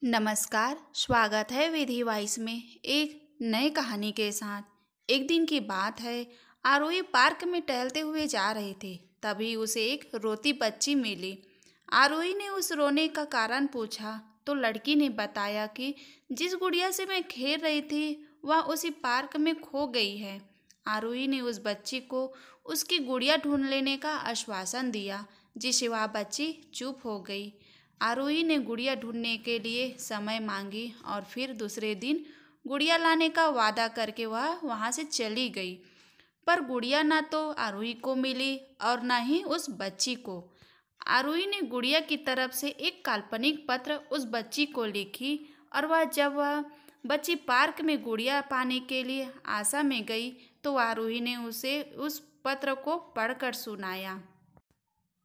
नमस्कार, स्वागत है विधि वॉइस में एक नई कहानी के साथ। एक दिन की बात है, आरोही पार्क में टहलते हुए जा रहे थे। तभी उसे एक रोती बच्ची मिली। आरोही ने उस रोने का कारण पूछा तो लड़की ने बताया कि जिस गुड़िया से मैं खेल रही थी वह उसी पार्क में खो गई है। आरोही ने उस बच्ची को उसकी गुड़िया ढूंढ लेने का आश्वासन दिया, जिससे वह बच्ची चुप हो गई। आरोही ने गुड़िया ढूंढने के लिए समय मांगी और फिर दूसरे दिन गुड़िया लाने का वादा करके वह वहां से चली गई। पर गुड़िया ना तो आरोही को मिली और ना ही उस बच्ची को। आरोही ने गुड़िया की तरफ से एक काल्पनिक पत्र उस बच्ची को लिखी और जब वह बच्ची पार्क में गुड़िया पाने के लिए आशा में गई तो आरोही ने उसे उस पत्र को पढ़कर सुनाया।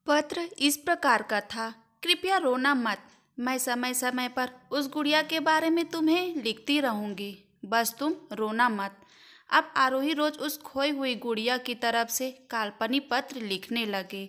पत्र इस प्रकार का था। कृपया रोना मत, मैं समय समय पर उस गुड़िया के बारे में तुम्हें लिखती रहूंगी, बस तुम रोना मत। अब आरोही रोज उस खोई हुई गुड़िया की तरफ से काल्पनिक पत्र लिखने लगे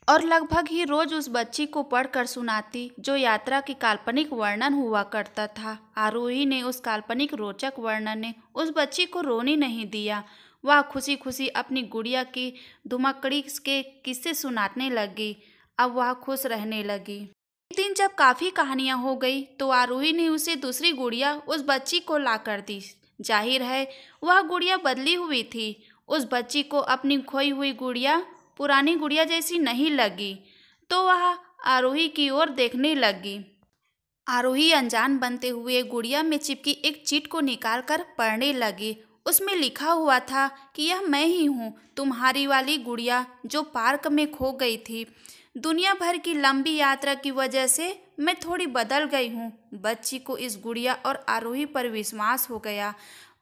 और लगभग ही रोज उस बच्ची को पढ़कर सुनाती, जो यात्रा की काल्पनिक वर्णन हुआ करता था। आरोही ने उस काल्पनिक रोचक वर्णन ने उस बच्ची को रोने नहीं दिया। वह खुशी खुशी अपनी गुड़िया की धुमकड़ी के किस्से सुनाने लगी। अब वह खुश रहने लगी। एक दिन जब काफी कहानियां हो गई तो आरोही ने उसे दूसरी गुड़िया उस बच्ची को ला कर दी। जाहिर है वह गुड़िया बदली हुई थी। उस बच्ची को अपनी खोई हुई गुड़िया पुरानी गुड़िया जैसी नहीं लगी, तो वह आरोही की ओर देखने लगी। आरोही अनजान बनते हुए गुड़िया में चिपकी एक चिट को निकालकर पढ़ने लगी। उसमें लिखा हुआ था कि यह मैं ही हूँ, तुम्हारी वाली गुड़िया जो पार्क में खो गई थी। दुनिया भर की लंबी यात्रा की वजह से मैं थोड़ी बदल गई हूँ। बच्ची को इस गुड़िया और आरोही पर विश्वास हो गया।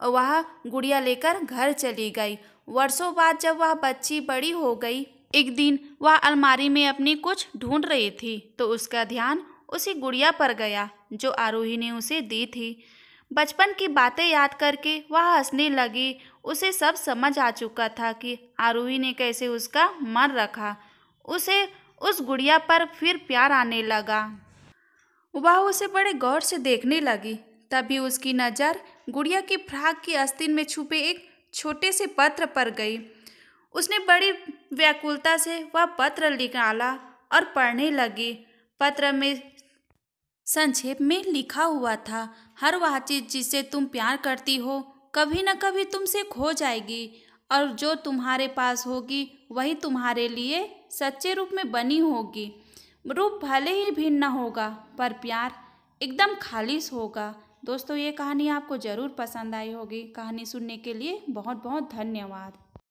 वह गुड़िया लेकर घर चली गई। वर्षों बाद जब वह बच्ची बड़ी हो गई, एक दिन वह अलमारी में अपनी कुछ ढूंढ रही थी तो उसका ध्यान उसी गुड़िया पर गया जो आरोही ने उसे दी थी। बचपन की बातें याद करके वह हंसने लगी। उसे सब समझ आ चुका था कि आरोही ने कैसे उसका मन रखा। उसे उस गुड़िया पर फिर प्यार आने लगा। वह उसे बड़े गौर से देखने लगी। तभी उसकी नज़र गुड़िया की फ्रॉक की आस्तीन में छुपे एक छोटे से पत्र पर गई। उसने बड़ी व्याकुलता से वह पत्र निकाला और पढ़ने लगी। पत्र में संक्षेप में लिखा हुआ था, हर वह चीज़ जिससे तुम प्यार करती हो कभी न कभी तुमसे खो जाएगी, और जो तुम्हारे पास होगी वही तुम्हारे लिए सच्चे रूप में बनी होगी। रूप भले ही भिन्न होगा पर प्यार एकदम खालिश होगा। दोस्तों, ये कहानी आपको ज़रूर पसंद आई होगी। कहानी सुनने के लिए बहुत बहुत धन्यवाद।